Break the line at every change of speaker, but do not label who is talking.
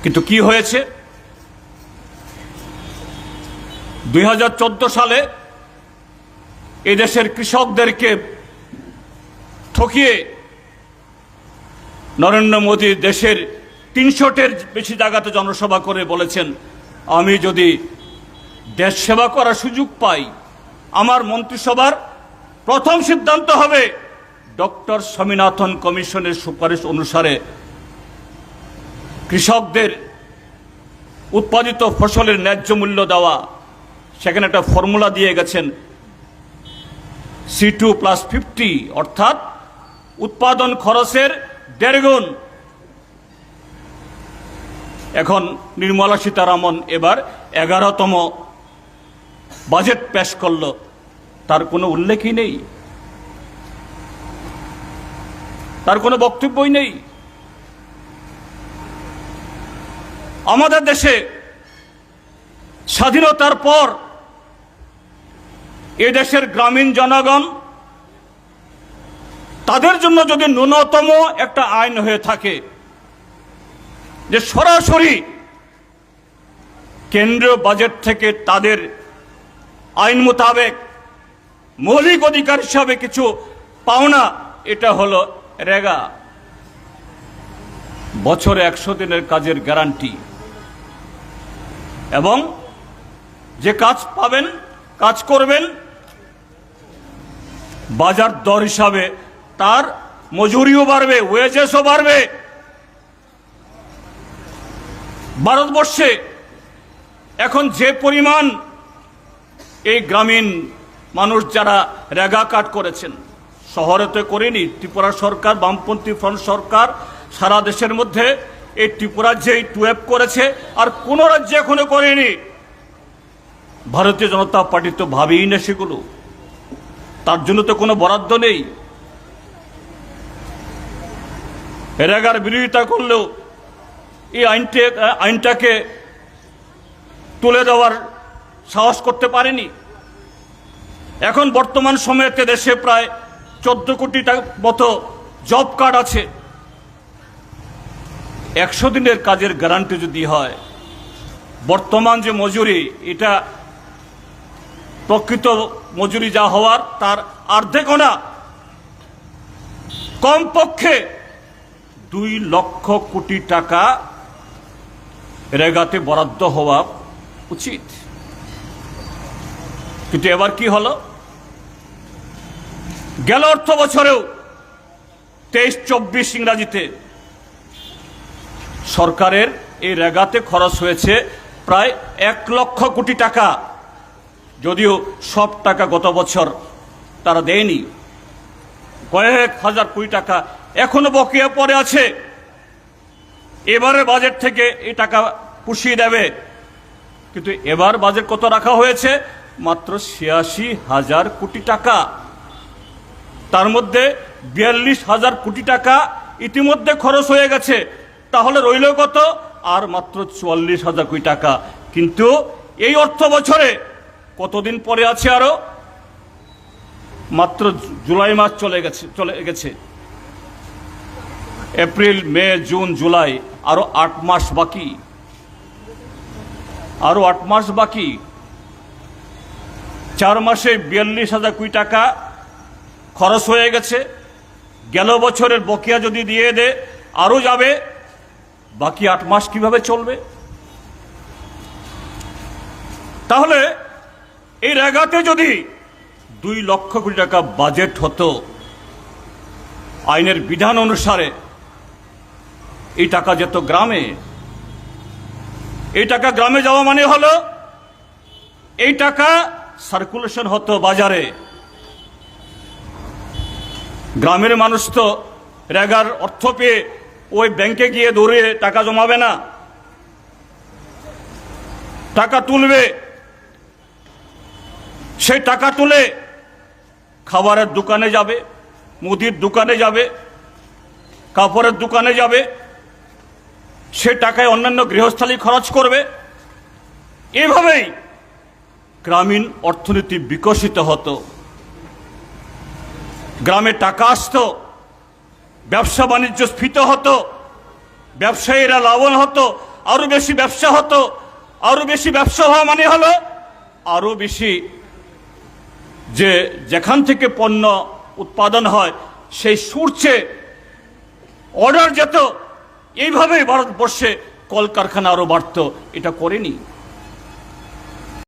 কিন্তু কি হয়েছে? 2014 সালে এদেশের কৃষকদেরকে ঠকিয়ে নরেন্দ্র মোদী দেশের 300টির বেশি জায়গাতে জনসভা করে বলেছেন, আমি যদি দেশ সেবা করার সুযোগ পাই, আমার মন্ত্রিসভার প্রথম সিদ্ধান্ত হবে ডক্টর স্বামীনাথন কমিশনের সুপারিশ অনুসারে কৃষকদের উৎপাদিত ফসলের ন্যায্য মূল্য দেওয়া। সেখানে একটা ফর্মুলা দিয়ে গেছেন, C2+50, অর্থাৎ উৎপাদন খরচের 1.5 গুণ। এখন নির্মলা সীতারামন এবার 11তম বাজেট পেশ করল, তার কোনো উল্লেখই নেই, তার কোনো বক্তব্যই নেই। আমাদের দেশে স্বাধীনতার পর এ দেশের গ্রামীণ জনগণ, তাদের জন্য যদি ন্যূনতম একটা আইন হয়ে থাকে যে সরাসরি কেন্দ্রীয় বাজেট থেকে তাদের আইন মোতাবেক মৌলিক অধিকার হিসাবে কিছু পাওনা, এটা হলো রেগা, বছরে 100 দিনের কাজের গ্যারান্টি। এবং যে কাজ পাবেন, কাজ করবেন, বাজার দর হিসাবে তার মজুরিও বাড়বে, ওয়েজেসও বাড়বে। ভারতবর্ষে এখন যে পরিমাণ এই গ্রামীণ মানুষ যারা রেগা কাট করেছেন, শহরে তো করেনি, ত্রিপুরা সরকার, বামপন্থী ফ্রন্ট সরকার সারা দেশের মধ্যে এই ত্রিপুরা যে 12 করেছে, আর কোন রাজ্যে এখনো করেনি। ভারতীয় জনতা পার্টি তো ভাবেই না সেগুলো, তার জন্য তো কোনো বরাদ্দ নেই। রেগার বিরোধিতা করলেও এই আইনটাকে তুলে দেওয়ার সাহস করতে পারেনি। এখন বর্তমান সময়েতে দেশে প্রায় 14 কোটি মতো জব কার্ড আছে। 100 দিনের কাজের গ্যারান্টি যদি হয়, বর্তমান যে মজুরি, এটা প্রকৃত মজুরি যা হওয়ার তার অর্ধেকও না, কমপক্ষে 2 লক্ষ কোটি টাকা রেগাতে বরাদ্দ হওয়া উচিত। কিন্তু এবার কি হলো? গেল অর্থ বছরেও 23-24 ইংরাজিতে সরকারের এই রেগাতে খরচ হয়েছে প্রায় 1 লক্ষ কোটি টাকা, যদিও সব টাকা গত বছর তারা দেয়নি। কয়েক হাজার কোটি টাকা এখনো বকেয়া পড়ে আছে। এবারে বাজেট থেকে এই টাকা পুষিয়ে দেবে। কিন্তু এবার বাজেট কত রাখা হয়েছে? মাত্র 86,000 কোটি টাকা। তার মধ্যে 42,000 কোটি টাকা ইতিমধ্যে খরচ হয়ে গেছে। তাহলে রইল কত? আর মাত্র 44,000 কোটি টাকা। কিন্তু এই অর্থ বছরে কতদিন পরে আছে? আরো মাত্র জুলাই মাস চলে গেছে। এপ্রিল, মে, জুন, জুলাই, আরো 8 মাস বাকি। আরো 8 মাস বাকি। 4 মাসে 42,000 কোটি টাকা খরচ হয়ে গেছে। গেল বছরের বকেয়া যদি দিয়ে দে, আরো যাবে। বাকি 8 মাস কিভাবে চলবে? তাহলে এই রেগাতে যদি 2 লক্ষ কোটি টাকা বাজেট হতো আইনের বিধান অনুসারে, এই টাকা যেত গ্রামে। এই টাকা গ্রামে যাওয়া মানে হলো এই টাকা সার্কুলেশন হতো বাজারে। গ্রামের মানুষ তো রেগার অর্থ পেয়ে ওই ব্যাংকে গিয়ে দৌড়ে টাকা জমাবে না, টাকা তুলবে। সেই টাকা তুলে খাবারের দোকানে যাবে, মুদির দোকানে যাবে, কাপড়ের দোকানে যাবে। সে টাকায় অন্যান্য গৃহস্থালী খরচ করবে। এভাবেই গ্রামীণ অর্থনীতি বিকশিত হতো। গ্রামে টাকা আসতো, ব্যবসা বাণিজ্য স্ফীত হতো, ব্যবসায়ীরা লাভবান হতো, আরো বেশি ব্যবসা হতো। আরো বেশি ব্যবসা হওয়া মানে হলো আরো বেশি যে যেখান থেকে পণ্য উৎপাদন হয় সেই সোর্সে অর্ডার যেত। এইভাবেই ভারতবর্ষে কলকারখানা আরো বাড়তো। এটা করেনি।